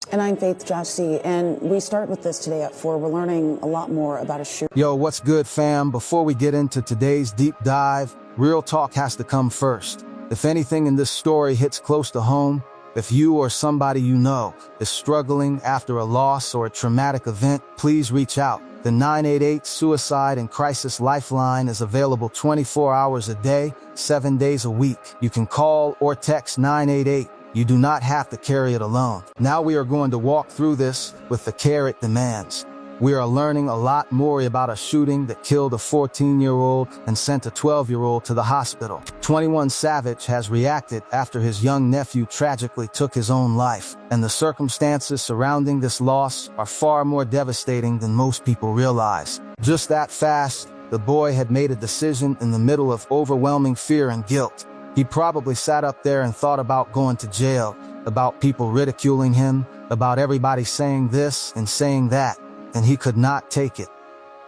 And I'm Faith Joshi, and we start with this today at 4. We're learning a lot more about a shooting. Yo, what's good, fam? Before we get into today's deep dive, real talk has to come first. If anything in this story hits close to home, if you or somebody you know is struggling after a loss or a traumatic event, please reach out. The 988 Suicide and Crisis Lifeline is available 24 hours a day, 7 days a week. You can call or text 988. You do not have to carry it alone. Now we are going to walk through this with the care it demands. We are learning a lot more about a shooting that killed a 14-year-old and sent a 12-year-old to the hospital. 21 Savage has reacted after his young nephew tragically took his own life, and the circumstances surrounding this loss are far more devastating than most people realize. Just that fast, the boy had made a decision in the middle of overwhelming fear and guilt. He probably sat up there and thought about going to jail, about people ridiculing him, about everybody saying this and saying that, and he could not take it.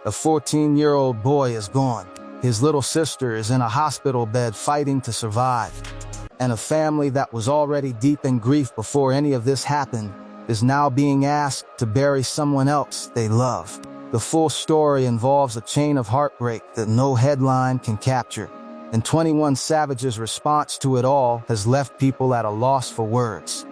A 14-year-old boy is gone. His little sister is in a hospital bed fighting to survive. And a family that was already deep in grief before any of this happened is now being asked to bury someone else they love. The full story involves a chain of heartbreak that no headline can capture. And 21 Savage's response to it all has left people at a loss for words.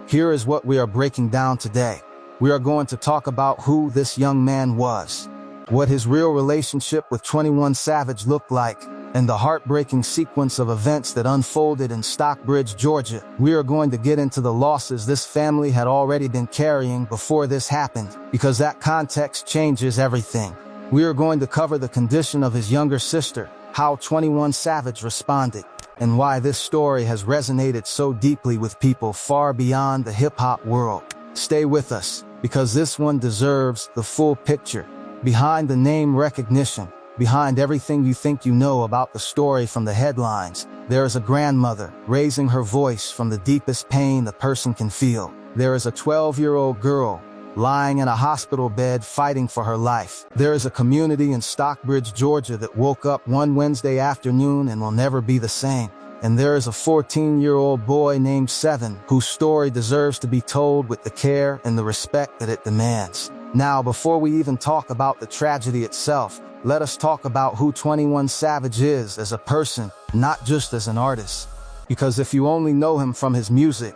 Here is what we are breaking down today. We are going to talk about who this young man was, what his real relationship with 21 Savage looked like, and the heartbreaking sequence of events that unfolded in Stockbridge, Georgia. We are going to get into the losses this family had already been carrying before this happened, because that context changes everything. We are going to cover the condition of his younger sister, how 21 Savage responded, and why this story has resonated so deeply with people far beyond the hip-hop world. Stay with us, because this one deserves the full picture. Behind the name recognition, behind everything you think you know about the story from the headlines, there is a grandmother raising her voice from the deepest pain a person can feel. There is a 12-year-old girl lying in a hospital bed fighting for her life. There is a community in Stockbridge, Georgia that woke up one Wednesday afternoon and will never be the same. And there is a 14-year-old boy named Seven whose story deserves to be told with the care and the respect that it demands. Now, before we even talk about the tragedy itself, let us talk about who 21 Savage is as a person, not just as an artist. Because if you only know him from his music,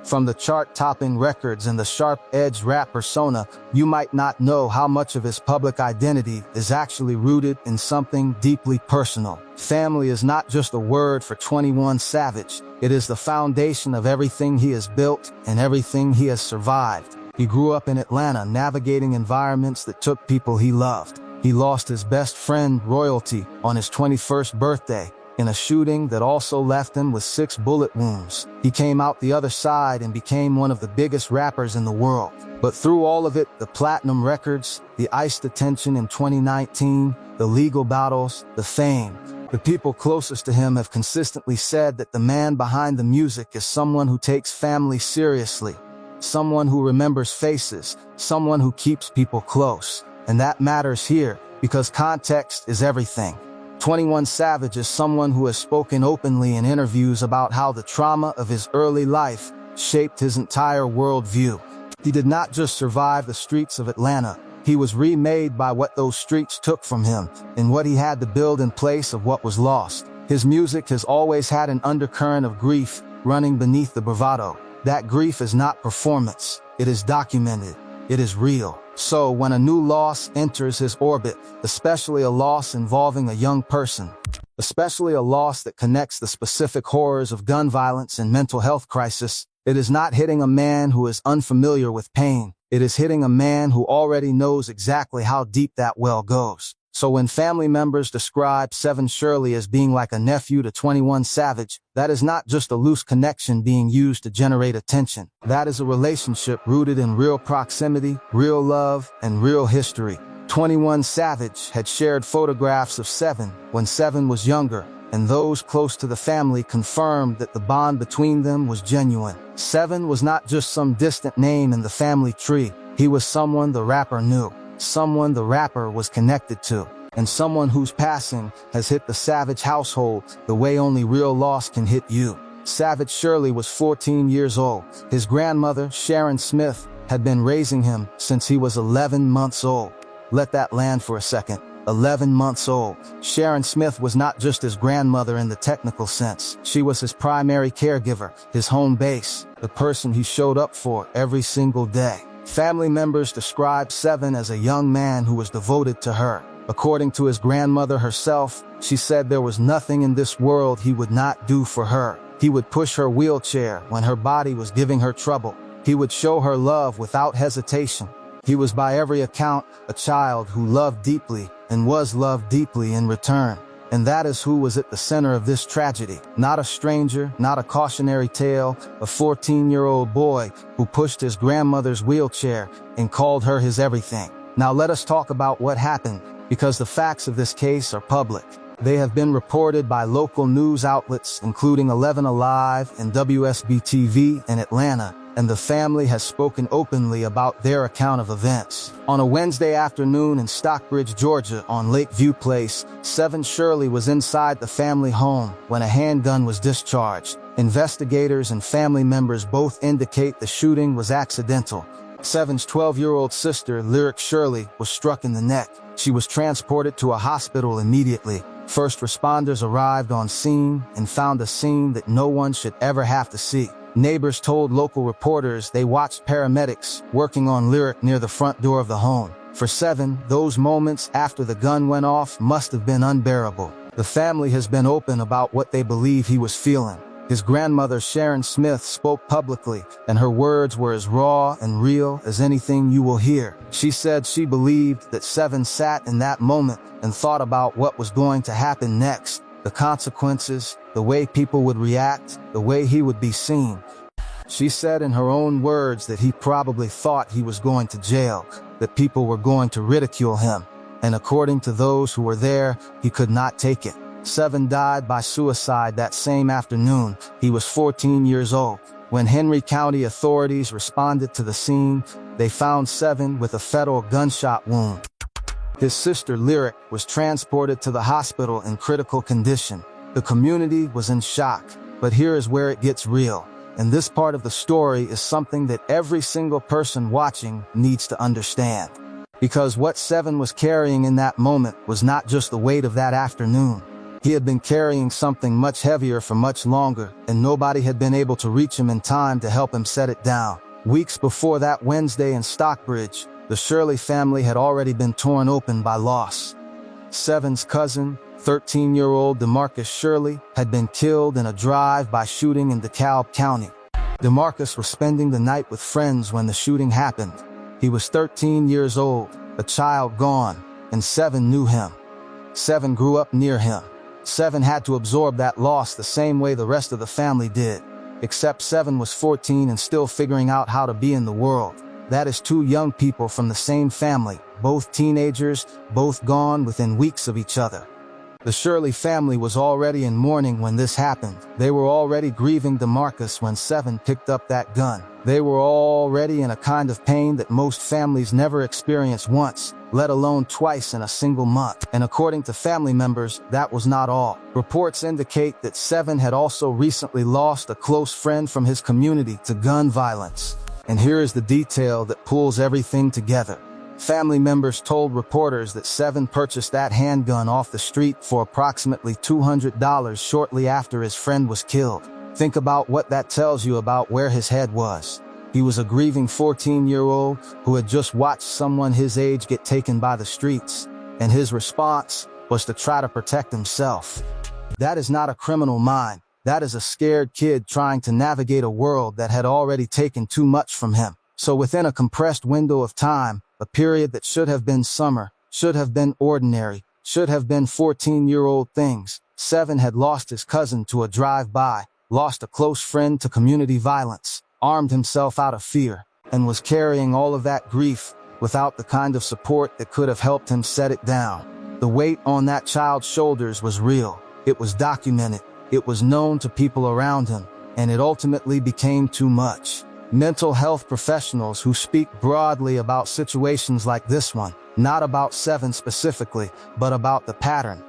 from the chart-topping records and the sharp-edged rap persona, you might not know how much of his public identity is actually rooted in something deeply personal. Family is not just a word for 21 Savage. It is the foundation of everything he has built and everything he has survived. He grew up in Atlanta, navigating environments that took people he loved. He lost his best friend, Royalty, on his 21st birthday, in a shooting that also left him with 6 bullet wounds. He came out the other side and became one of the biggest rappers in the world. But through all of it, the platinum records, the ICE detention in 2019, the legal battles, the fame, the people closest to him have consistently said that the man behind the music is someone who takes family seriously, someone who remembers faces, someone who keeps people close. And that matters here, because context is everything. 21 Savage is someone who has spoken openly in interviews about how the trauma of his early life shaped his entire worldview. He did not just survive the streets of Atlanta. He was remade by what those streets took from him and what he had to build in place of what was lost. His music has always had an undercurrent of grief running beneath the bravado. That grief is not performance. It is documented. It is real. So when a new loss enters his orbit, especially a loss involving a young person, especially a loss that connects the specific horrors of gun violence and mental health crisis, it is not hitting a man who is unfamiliar with pain. It is hitting a man who already knows exactly how deep that well goes. So when family members describe Seven Shirley as being like a nephew to 21 Savage, that is not just a loose connection being used to generate attention. That is a relationship rooted in real proximity, real love, and real history. 21 Savage had shared photographs of Seven when Seven was younger, and those close to the family confirmed that the bond between them was genuine. Seven was not just some distant name in the family tree. He was someone the rapper knew, someone the rapper was connected to, and someone whose passing has hit the Savage household the way only real loss can hit you. Savage Shirley was 14 years old. His grandmother, Sharon Smith, had been raising him since he was 11 months old. Let that land for a second. 11 months old. Sharon Smith was not just his grandmother in the technical sense. She was his primary caregiver, his home base, the person he showed up for every single day. Family members described Seven as a young man who was devoted to her. According to his grandmother herself, she said there was nothing in this world he would not do for her. He would push her wheelchair when her body was giving her trouble. He would show her love without hesitation. He was by every account a child who loved deeply and was loved deeply in return. And that is who was at the center of this tragedy. Not a stranger, not a cautionary tale, a 14-year-old boy who pushed his grandmother's wheelchair and called her his everything. Now let us talk about what happened, because the facts of this case are public. They have been reported by local news outlets, including 11 Alive and WSB-TV in Atlanta, and the family has spoken openly about their account of events. On a Wednesday afternoon in Stockbridge, Georgia, on Lakeview Place, Seven Shirley was inside the family home when a handgun was discharged. Investigators and family members both indicate the shooting was accidental. Seven's 12-year-old sister, Lyric Shirley, was struck in the neck. She was transported to a hospital immediately. First responders arrived on scene and found a scene that no one should ever have to see. Neighbors told local reporters they watched paramedics working on Lyric near the front door of the home. For Seven, those moments after the gun went off must have been unbearable. The family has been open about what they believe he was feeling. His grandmother, Sharon Smith, spoke publicly, and her words were as raw and real as anything you will hear. She said she believed that Seven sat in that moment and thought about what was going to happen next, the consequences, the way people would react, the way he would be seen. She said in her own words that he probably thought he was going to jail, that people were going to ridicule him, and according to those who were there, he could not take it. Seven died by suicide that same afternoon. He was 14 years old. When Henry County authorities responded to the scene, they found Seven with a fatal gunshot wound. His sister Lyric was transported to the hospital in critical condition. The community was in shock, but here is where it gets real. And this part of the story is something that every single person watching needs to understand. Because what Seven was carrying in that moment was not just the weight of that afternoon. He had been carrying something much heavier for much longer, and nobody had been able to reach him in time to help him set it down. Weeks before that Wednesday in Stockbridge, the Shirley family had already been torn open by loss. Seven's cousin, 13-year-old DeMarcus Shirley, had been killed in a drive-by shooting in DeKalb County. DeMarcus was spending the night with friends when the shooting happened. He was 13 years old, a child gone, and Seven knew him. Seven grew up near him. Seven had to absorb that loss the same way the rest of the family did, except Seven was 14 and still figuring out how to be in the world. That is two young people from the same family, both teenagers, both gone within weeks of each other. The Shirley family was already in mourning when this happened. They were already grieving DeMarcus when Seven picked up that gun. They were already in a kind of pain that most families never experience once, let alone twice in a single month. And according to family members, that was not all. Reports indicate that Seven had also recently lost a close friend from his community to gun violence. And here is the detail that pulls everything together. Family members told reporters that Seven purchased that handgun off the street for approximately $200 shortly after his friend was killed. Think about what that tells you about where his head was. He was a grieving 14-year-old who had just watched someone his age get taken by the streets, and his response was to try to protect himself. That is not a criminal mind. That is a scared kid trying to navigate a world that had already taken too much from him. So within a compressed window of time, a period that should have been summer, should have been ordinary, should have been 14-year-old things, Seven had lost his cousin to a drive-by, lost a close friend to community violence, armed himself out of fear, and was carrying all of that grief without the kind of support that could have helped him set it down. The weight on that child's shoulders was real. It was documented. It was known to people around him, and it ultimately became too much. Mental health professionals who speak broadly about situations like this one, not about Seven specifically, but about the pattern,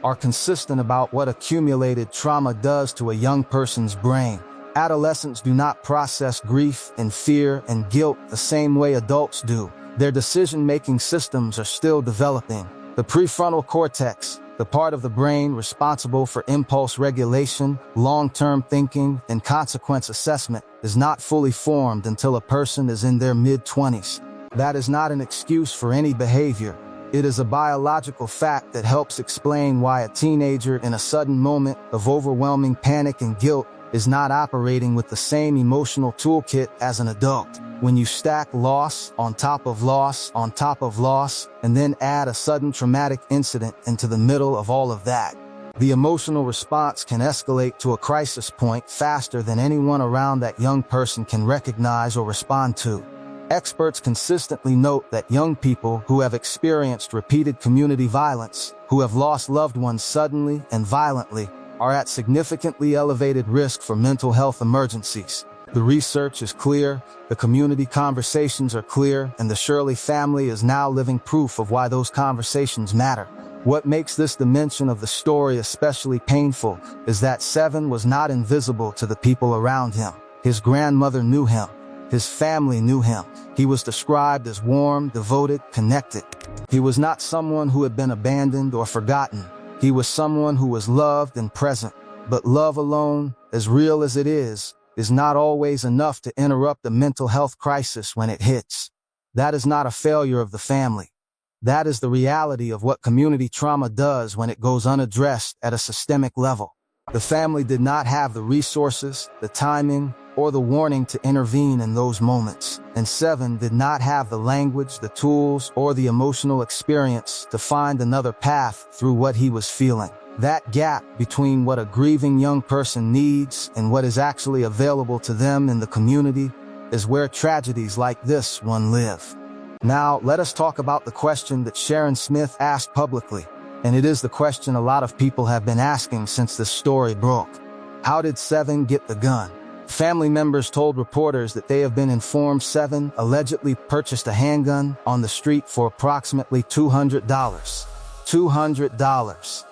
are consistent about what accumulated trauma does to a young person's brain. Adolescents do not process grief and fear and guilt the same way adults do. Their decision-making systems are still developing. The prefrontal cortex, the part of the brain responsible for impulse regulation, long-term thinking, and consequence assessment, is not fully formed until a person is in their mid-20s. That is not an excuse for any behavior. It is a biological fact that helps explain why a teenager in a sudden moment of overwhelming panic and guilt is not operating with the same emotional toolkit as an adult. When you stack loss on top of loss on top of loss, and then add a sudden traumatic incident into the middle of all of that, the emotional response can escalate to a crisis point faster than anyone around that young person can recognize or respond to. Experts consistently note that young people who have experienced repeated community violence, who have lost loved ones suddenly and violently, are at significantly elevated risk for mental health emergencies. The research is clear, the community conversations are clear, and the Shirley family is now living proof of why those conversations matter. What makes this dimension of the story especially painful is that Seven was not invisible to the people around him. His grandmother knew him. His family knew him. He was described as warm, devoted, connected. He was not someone who had been abandoned or forgotten. He was someone who was loved and present. But love alone, as real as it is not always enough to interrupt a mental health crisis when it hits. That is not a failure of the family. That is the reality of what community trauma does when it goes unaddressed at a systemic level. The family did not have the resources, the timing, or the warning to intervene in those moments. And Seven did not have the language, the tools, or the emotional experience to find another path through what he was feeling. That gap between what a grieving young person needs and what is actually available to them in the community is where tragedies like this one live. Now, let us talk about the question that Sharon Smith asked publicly, and it is the question a lot of people have been asking since this story broke. How did Seven get the gun? Family members told reporters that they have been informed Seven allegedly purchased a handgun on the street for approximately $200. $200.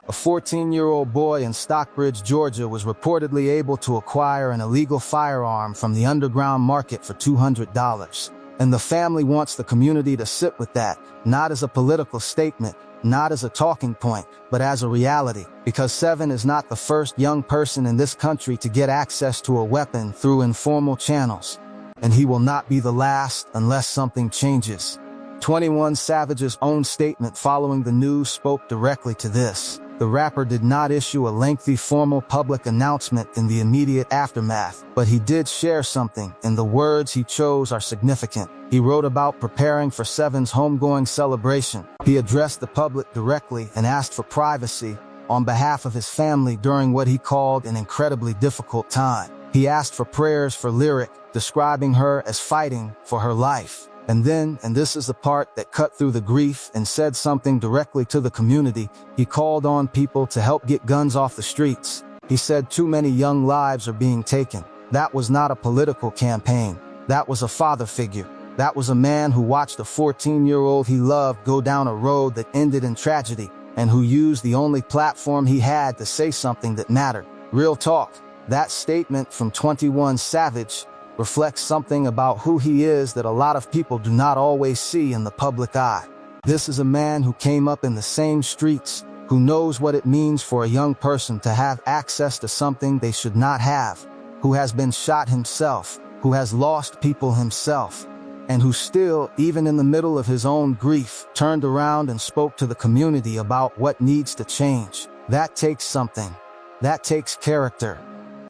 A 14-year-old boy in Stockbridge, Georgia was reportedly able to acquire an illegal firearm from the underground market for $200. And the family wants the community to sit with that, not as a political statement, not as a talking point, but as a reality, because Seven is not the first young person in this country to get access to a weapon through informal channels. And he will not be the last unless something changes. 21 Savage's own statement following the news spoke directly to this. The rapper did not issue a lengthy formal public announcement in the immediate aftermath, but he did share something, and the words he chose are significant. He wrote about preparing for Seven's homegoing celebration. He addressed the public directly and asked for privacy on behalf of his family during what he called an incredibly difficult time. He asked for prayers for Lyric, describing her as fighting for her life. And then, and this is the part that cut through the grief and said something directly to the community, he called on people to help get guns off the streets. He said too many young lives are being taken. That was not a political campaign. That was a father figure. That was a man who watched a 14-year-old he loved go down a road that ended in tragedy, and who used the only platform he had to say something that mattered. Real talk. That statement from 21 Savage reflects something about who he is that a lot of people do not always see in the public eye. This is a man who came up in the same streets, who knows what it means for a young person to have access to something they should not have, who has been shot himself, who has lost people himself, and who still, even in the middle of his own grief, turned around and spoke to the community about what needs to change. That takes something. That takes character.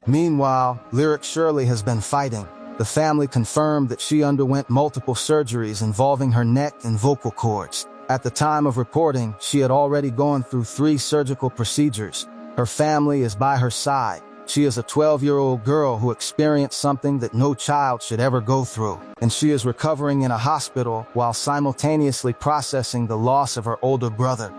Meanwhile, Lyric Shirley has been fighting. The family confirmed that she underwent multiple surgeries involving her neck and vocal cords. At the time of reporting, she had already gone through 3 surgical procedures. Her family is by her side. She is a 12-year-old girl who experienced something that no child should ever go through, and she is recovering in a hospital while simultaneously processing the loss of her older brother.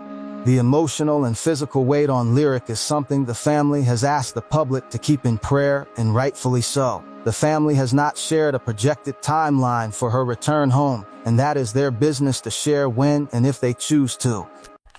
The emotional and physical weight on Lyric is something the family has asked the public to keep in prayer, and rightfully so. The family has not shared a projected timeline for her return home, and that is their business to share when and if they choose to.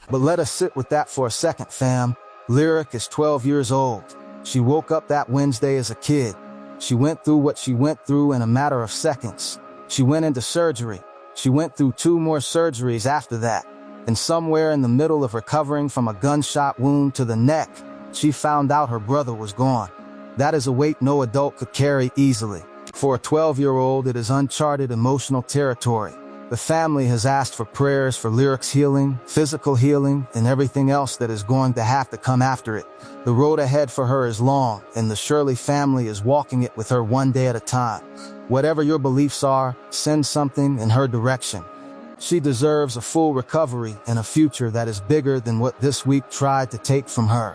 But let us sit with that for a second, fam. Lyric is 12 years old. She woke up that Wednesday as a kid. She went through what she went through in a matter of seconds. She went into surgery. She went through 2 more surgeries after that. And somewhere in the middle of recovering from a gunshot wound to the neck, she found out her brother was gone. That is a weight no adult could carry easily. For a 12-year-old, it is uncharted emotional territory. The family has asked for prayers for Lyric's healing, physical healing, and everything else that is going to have to come after it. The road ahead for her is long, and the Shirley family is walking it with her one day at a time. Whatever your beliefs are, send something in her direction. She deserves a full recovery and a future that is bigger than what this week tried to take from her.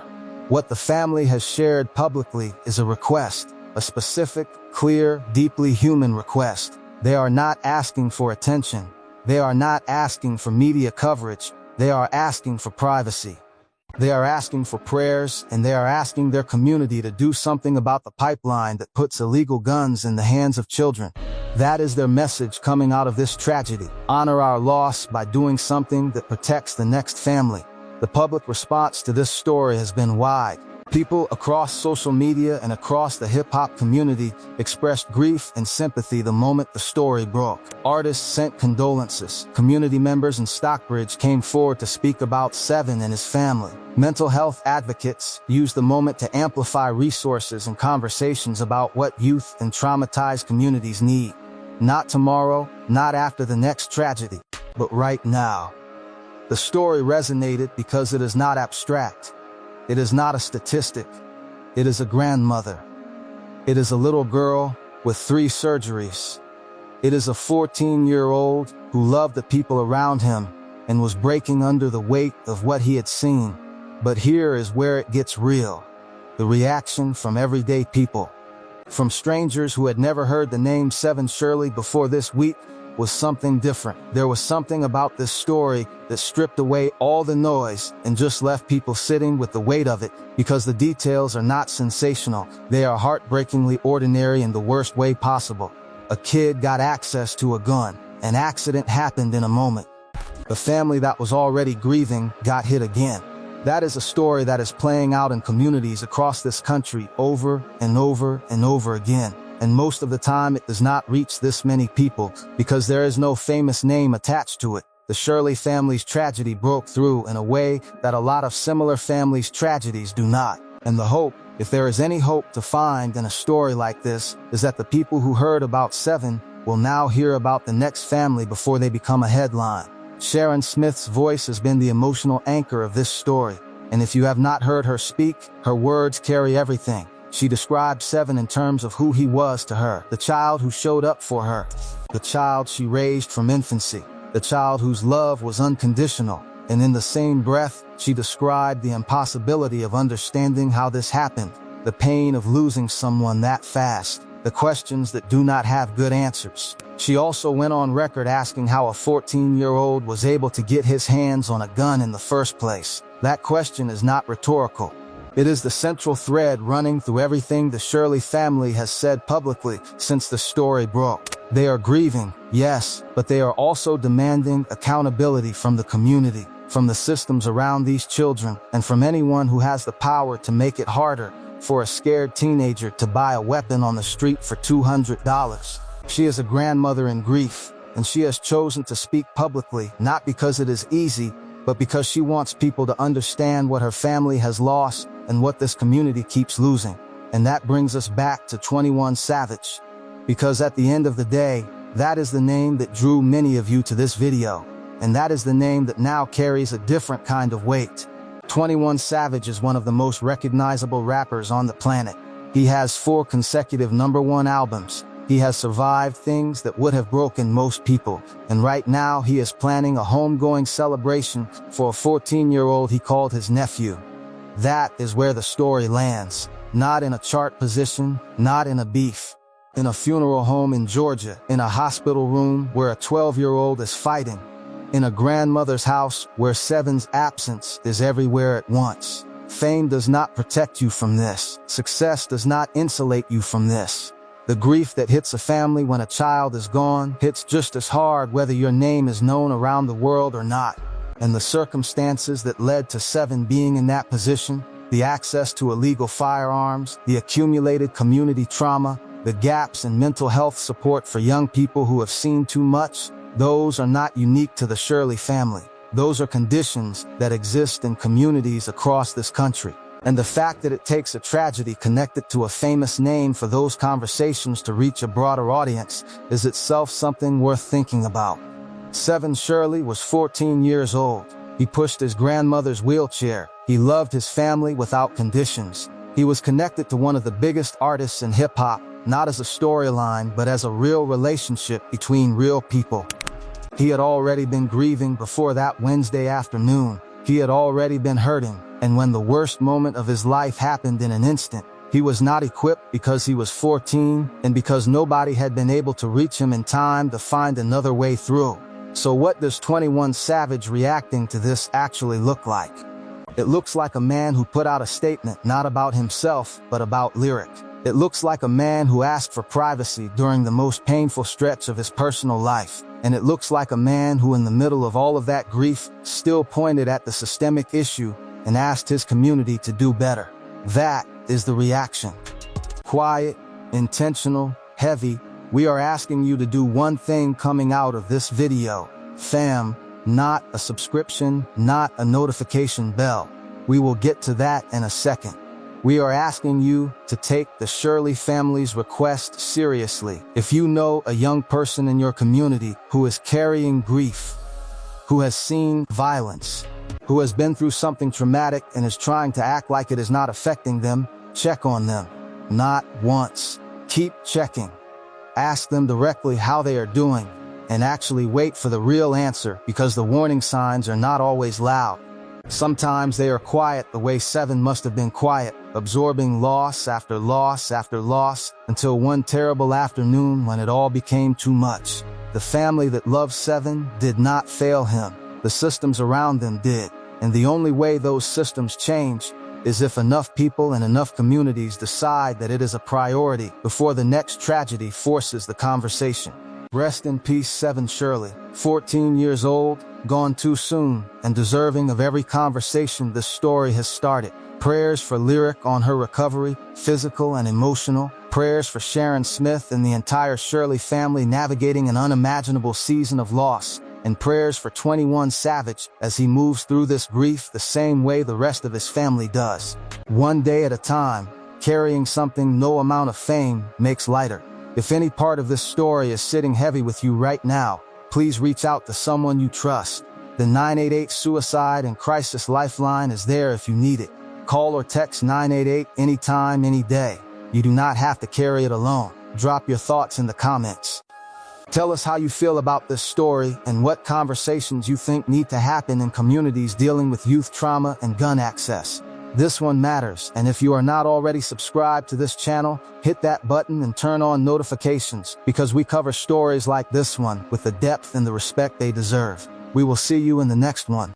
What the family has shared publicly is a request, a specific, clear, deeply human request. They are not asking for attention. They are not asking for media coverage. They are asking for privacy. They are asking for prayers, and they are asking their community to do something about the pipeline that puts illegal guns in the hands of children. That is their message coming out of this tragedy. Honor our loss by doing something that protects the next family. The public response to this story has been wide. People across social media and across the hip-hop community expressed grief and sympathy the moment the story broke. Artists sent condolences. Community members in Stockbridge came forward to speak about Seven and his family. Mental health advocates used the moment to amplify resources and conversations about what youth and traumatized communities need. Not tomorrow, not after the next tragedy, but right now. The story resonated because it is not abstract. It is not a statistic. It is a grandmother. It is a little girl with 3 surgeries. It is a 14-year-old who loved the people around him and was breaking under the weight of what he had seen. But here is where it gets real. The reaction from everyday people. From strangers who had never heard the name Seven Shirley before this week was something different. There was something about this story that stripped away all the noise and just left people sitting with the weight of it, because the details are not sensational. They are heartbreakingly ordinary in the worst way possible. A kid got access to a gun. An accident happened in a moment. The family that was already grieving got hit again. That is a story that is playing out in communities across this country over and over and over again. And most of the time it does not reach this many people because there is no famous name attached to it. The Shirley family's tragedy broke through in a way that a lot of similar families' tragedies do not. And the hope, if there is any hope to find in a story like this, is that the people who heard about Seven will now hear about the next family before they become a headline. Sharon Smith's voice has been the emotional anchor of this story. And if you have not heard her speak, her words carry everything. She described Seven in terms of who he was to her, the child who showed up for her, the child she raised from infancy, the child whose love was unconditional. And in the same breath, she described the impossibility of understanding how this happened, the pain of losing someone that fast, the questions that do not have good answers. She also went on record asking how a 14-year-old was able to get his hands on a gun in the first place. That question is not rhetorical. It is the central thread running through everything the Shirley family has said publicly since the story broke. They are grieving, yes, but they are also demanding accountability from the community, from the systems around these children, and from anyone who has the power to make it harder for a scared teenager to buy a weapon on the street for $200. She is a grandmother in grief, and she has chosen to speak publicly, not because it is easy, but because she wants people to understand what her family has lost and what this community keeps losing. And that brings us back to 21 Savage. Because at the end of the day, that is the name that drew many of you to this video. And that is the name that now carries a different kind of weight. 21 Savage is one of the most recognizable rappers on the planet. He has 4 consecutive #1 albums. He has survived things that would have broken most people. And right now he is planning a homegoing celebration for a 14-year-old he called his nephew. That is where the story lands. Not in a chart position, not in a beef. In a funeral home in Georgia, in a hospital room where a 12-year-old is fighting. In a grandmother's house where Seven's absence is everywhere at once. Fame does not protect you from this. Success does not insulate you from this. The grief that hits a family when a child is gone hits just as hard whether your name is known around the world or not. And the circumstances that led to Seven being in that position, the access to illegal firearms, the accumulated community trauma, the gaps in mental health support for young people who have seen too much, those are not unique to the Shirley family. Those are conditions that exist in communities across this country. And the fact that it takes a tragedy connected to a famous name for those conversations to reach a broader audience is itself something worth thinking about. Seven Shirley was 14 years old. He pushed his grandmother's wheelchair. He loved his family without conditions. He was connected to one of the biggest artists in hip-hop, not as a storyline, but as a real relationship between real people. He had already been grieving before that Wednesday afternoon. He had already been hurting, and when the worst moment of his life happened in an instant, he was not equipped because he was 14 and because nobody had been able to reach him in time to find another way through. So what does 21 Savage reacting to this actually look like? It looks like a man who put out a statement not about himself, but about Lyric. It looks like a man who asked for privacy during the most painful stretch of his personal life. And it looks like a man who, in the middle of all of that grief, still pointed at the systemic issue and asked his community to do better. That is the reaction. Quiet, intentional, heavy. We are asking you to do one thing coming out of this video. Fam, not a subscription, not a notification bell. We will get to that in a second. We are asking you to take the Shirley family's request seriously. If you know a young person in your community who is carrying grief, who has seen violence, who has been through something traumatic and is trying to act like it is not affecting them, check on them. Not once. Keep checking. Ask them directly how they are doing, and actually wait for the real answer, because the warning signs are not always loud. Sometimes they are quiet the way Seven must have been quiet, absorbing loss after loss after loss, until one terrible afternoon when it all became too much. The family that loved Seven did not fail him. The systems around them did. And the only way those systems change is if enough people and enough communities decide that it is a priority before the next tragedy forces the conversation. Rest in peace, Seven Shirley, 14 years old, gone too soon, and deserving of every conversation this story has started. Prayers for Lyric on her recovery, physical and emotional. Prayers for Sharon Smith and the entire Shirley family navigating an unimaginable season of loss. And prayers for 21 Savage as he moves through this grief the same way the rest of his family does. One day at a time, carrying something no amount of fame makes lighter. If any part of this story is sitting heavy with you right now, please reach out to someone you trust. The 988 Suicide and Crisis Lifeline is there if you need it. Call or text 988 anytime, any day. You do not have to carry it alone. Drop your thoughts in the comments. Tell us how you feel about this story and what conversations you think need to happen in communities dealing with youth trauma and gun access. This one matters, and if you are not already subscribed to this channel, hit that button and turn on notifications, because we cover stories like this one with the depth and the respect they deserve. We will see you in the next one.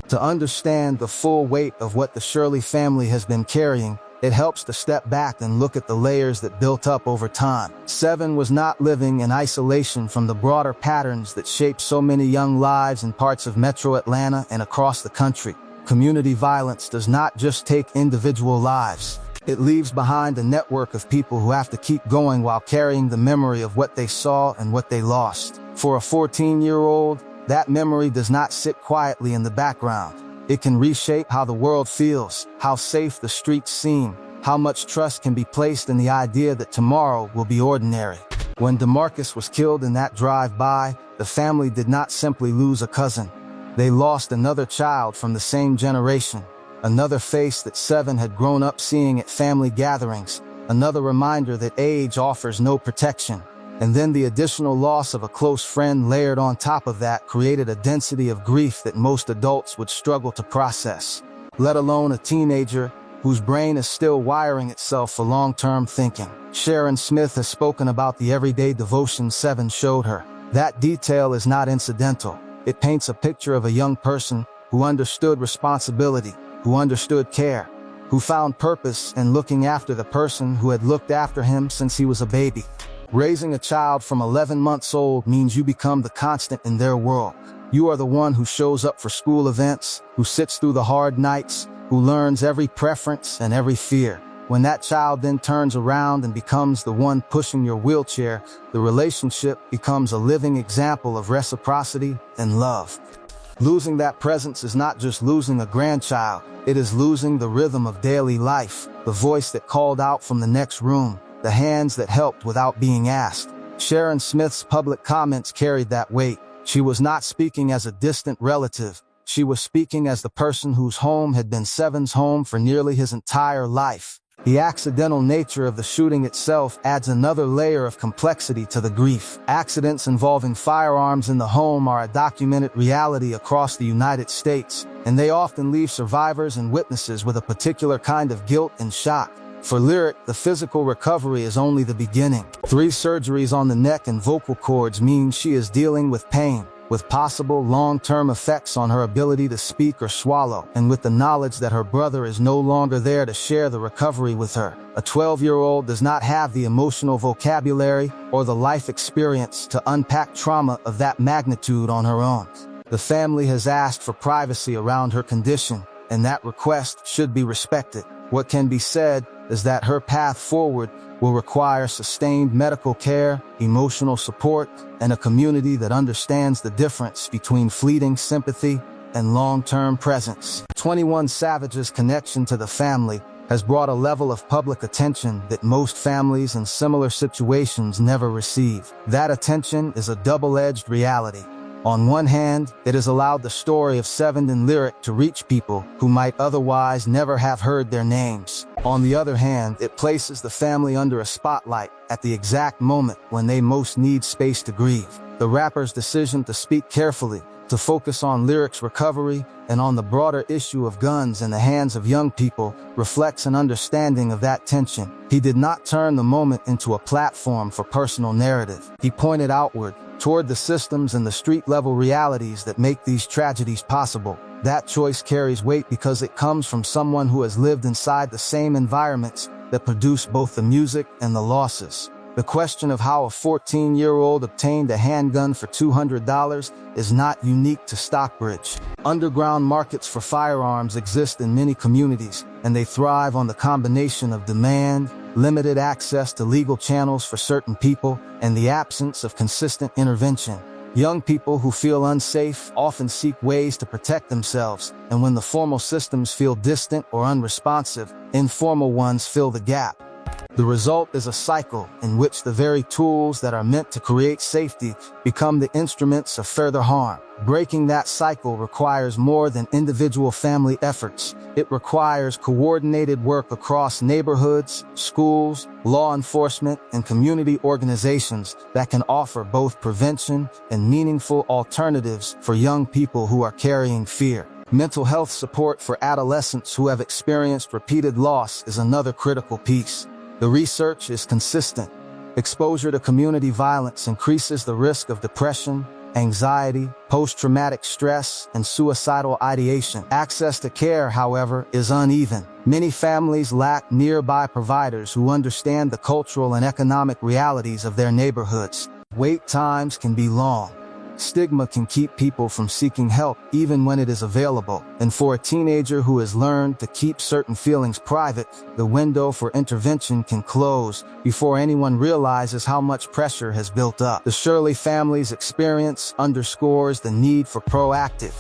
To understand the full weight of what the Shirley family has been carrying, it helps to step back and look at the layers that built up over time. Seven was not living in isolation from the broader patterns that shape so many young lives in parts of Metro Atlanta and across the country. Community violence does not just take individual lives. It leaves behind a network of people who have to keep going while carrying the memory of what they saw and what they lost. For a 14-year-old, that memory does not sit quietly in the background. It can reshape how the world feels, how safe the streets seem, how much trust can be placed in the idea that tomorrow will be ordinary. When DeMarcus was killed in that drive-by, the family did not simply lose a cousin. They lost another child from the same generation, another face that Seven had grown up seeing at family gatherings, another reminder that age offers no protection. And then the additional loss of a close friend layered on top of that created a density of grief that most adults would struggle to process, let alone a teenager whose brain is still wiring itself for long-term thinking. Sharon Smith has spoken about the everyday devotion Seven showed her. That detail is not incidental. It paints a picture of a young person who understood responsibility, who understood care, who found purpose in looking after the person who had looked after him since he was a baby. Raising a child from 11 months old means you become the constant in their world. You are the one who shows up for school events, who sits through the hard nights, who learns every preference and every fear. When that child then turns around and becomes the one pushing your wheelchair, the relationship becomes a living example of reciprocity and love. Losing that presence is not just losing a grandchild, it is losing the rhythm of daily life, the voice that called out from the next room, the hands that helped without being asked. Sharon Smith's public comments carried that weight. She was not speaking as a distant relative. She was speaking as the person whose home had been Seven's home for nearly his entire life. The accidental nature of the shooting itself adds another layer of complexity to the grief. Accidents involving firearms in the home are a documented reality across the United States, and they often leave survivors and witnesses with a particular kind of guilt and shock. For Lyric, the physical recovery is only the beginning. 3 surgeries on the neck and vocal cords mean she is dealing with pain, with possible long-term effects on her ability to speak or swallow, and with the knowledge that her brother is no longer there to share the recovery with her. A 12-year-old does not have the emotional vocabulary or the life experience to unpack trauma of that magnitude on her own. The family has asked for privacy around her condition, and that request should be respected. What can be said is that her path forward will require sustained medical care, emotional support, and a community that understands the difference between fleeting sympathy and long-term presence. 21 Savage's connection to the family has brought a level of public attention that most families in similar situations never receive. That attention is a double-edged reality. On one hand, it has allowed the story of Seven and Lyric to reach people who might otherwise never have heard their names. On the other hand, it places the family under a spotlight at the exact moment when they most need space to grieve. The rapper's decision to speak carefully, to focus on Lyric's recovery and on the broader issue of guns in the hands of young people reflects an understanding of that tension. He did not turn the moment into a platform for personal narrative. He pointed outward, toward the systems and the street-level realities that make these tragedies possible. That choice carries weight because it comes from someone who has lived inside the same environments that produce both the music and the losses. The question of how a 14-year-old obtained a handgun for $200 is not unique to Stockbridge. Underground markets for firearms exist in many communities, and they thrive on the combination of demand, limited access to legal channels for certain people, and the absence of consistent intervention. Young people who feel unsafe often seek ways to protect themselves, and when the formal systems feel distant or unresponsive, informal ones fill the gap. The result is a cycle in which the very tools that are meant to create safety become the instruments of further harm. Breaking that cycle requires more than individual family efforts. It requires coordinated work across neighborhoods, schools, law enforcement, and community organizations that can offer both prevention and meaningful alternatives for young people who are carrying fear. Mental health support for adolescents who have experienced repeated loss is another critical piece. The research is consistent. Exposure to community violence increases the risk of depression, anxiety, post-traumatic stress, and suicidal ideation. Access to care, however, is uneven. Many families lack nearby providers who understand the cultural and economic realities of their neighborhoods. Wait times can be long. Stigma can keep people from seeking help even when it is available. And for a teenager who has learned to keep certain feelings private, the window for intervention can close before anyone realizes how much pressure has built up. The Shirley family's experience underscores the need for proactive,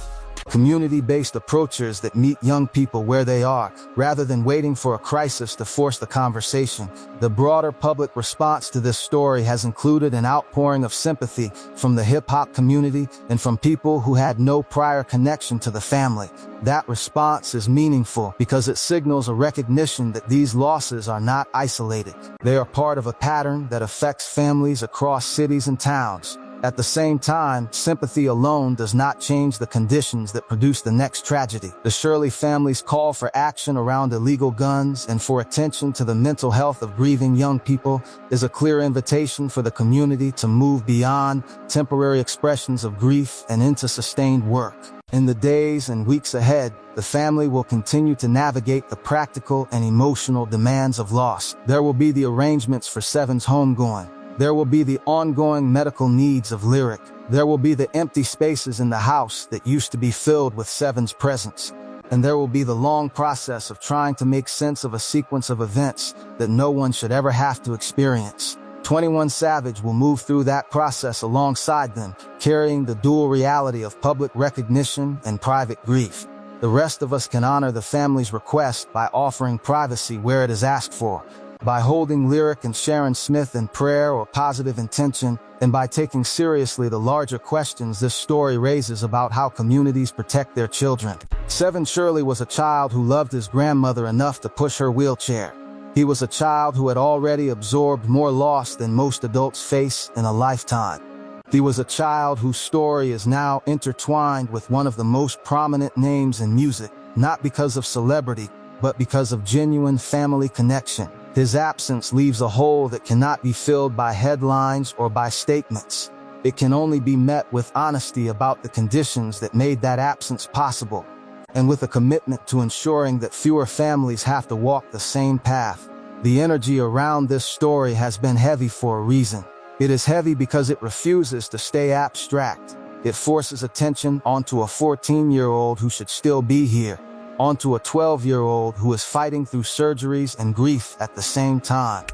community-based approaches that meet young people where they are, rather than waiting for a crisis to force the conversation. The broader public response to this story has included an outpouring of sympathy from the hip-hop community and from people who had no prior connection to the family. That response is meaningful because it signals a recognition that these losses are not isolated. They are part of a pattern that affects families across cities and towns. At the same time, sympathy alone does not change the conditions that produce the next tragedy. The Shirley family's call for action around illegal guns and for attention to the mental health of grieving young people is a clear invitation for the community to move beyond temporary expressions of grief and into sustained work. In the days and weeks ahead, the family will continue to navigate the practical and emotional demands of loss. There will be the arrangements for Seven's homegoing, There will be the ongoing medical needs of Lyric. There will be the empty spaces in the house that used to be filled with Seven's presence. And there will be the long process of trying to make sense of a sequence of events that no one should ever have to experience. 21 Savage will move through that process alongside them, carrying the dual reality of public recognition and private grief. The rest of us can honor the family's request by offering privacy where it is asked for, by holding Lyric and Sharon Smith in prayer or positive intention, and by taking seriously the larger questions this story raises about how communities protect their children. Seven Shirley was a child who loved his grandmother enough to push her wheelchair. He was a child who had already absorbed more loss than most adults face in a lifetime. He was a child whose story is now intertwined with one of the most prominent names in music, not because of celebrity, but because of genuine family connection. His absence leaves a hole that cannot be filled by headlines or by statements. It can only be met with honesty about the conditions that made that absence possible, and with a commitment to ensuring that fewer families have to walk the same path. The energy around this story has been heavy for a reason. It is heavy because it refuses to stay abstract. It forces attention onto a 14-year-old who should still be here, onto a 12-year-old who is fighting through surgeries and grief at the same time,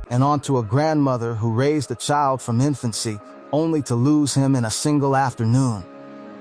and onto a grandmother who raised a child from infancy only to lose him in a single afternoon.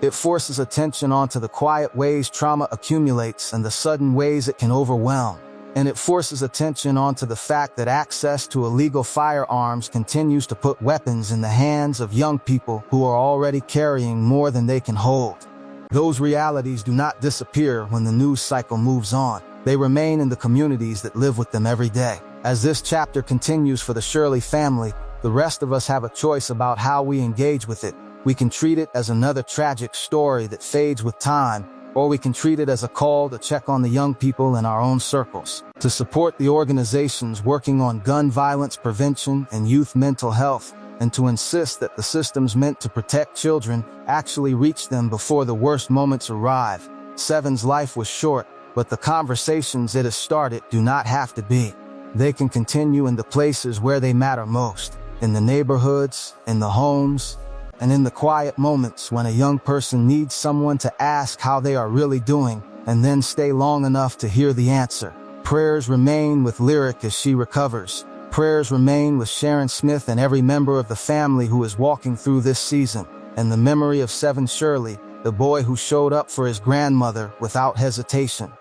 It forces attention onto the quiet ways trauma accumulates and the sudden ways it can overwhelm. And it forces attention onto the fact that access to illegal firearms continues to put weapons in the hands of young people who are already carrying more than they can hold. Those realities do not disappear when the news cycle moves on. They remain in the communities that live with them every day. As this chapter continues for the Shirley family, the rest of us have a choice about how we engage with it. We can treat it as another tragic story that fades with time, or we can treat it as a call to check on the young people in our own circles, to support the organizations working on gun violence prevention and youth mental health, and to insist that the systems meant to protect children actually reach them before the worst moments arrive. Seven's life was short, but the conversations it has started do not have to be. They can continue in the places where they matter most, in the neighborhoods, in the homes, and in the quiet moments when a young person needs someone to ask how they are really doing, and then stay long enough to hear the answer. Prayers remain with Lyric as she recovers. Prayers remain with Sharon Smith and every member of the family who is walking through this season. And the memory of Seven Shirley, the boy who showed up for his grandmother without hesitation,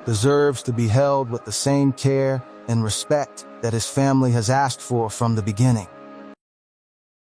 deserves to be held with the same care and respect that his family has asked for from the beginning.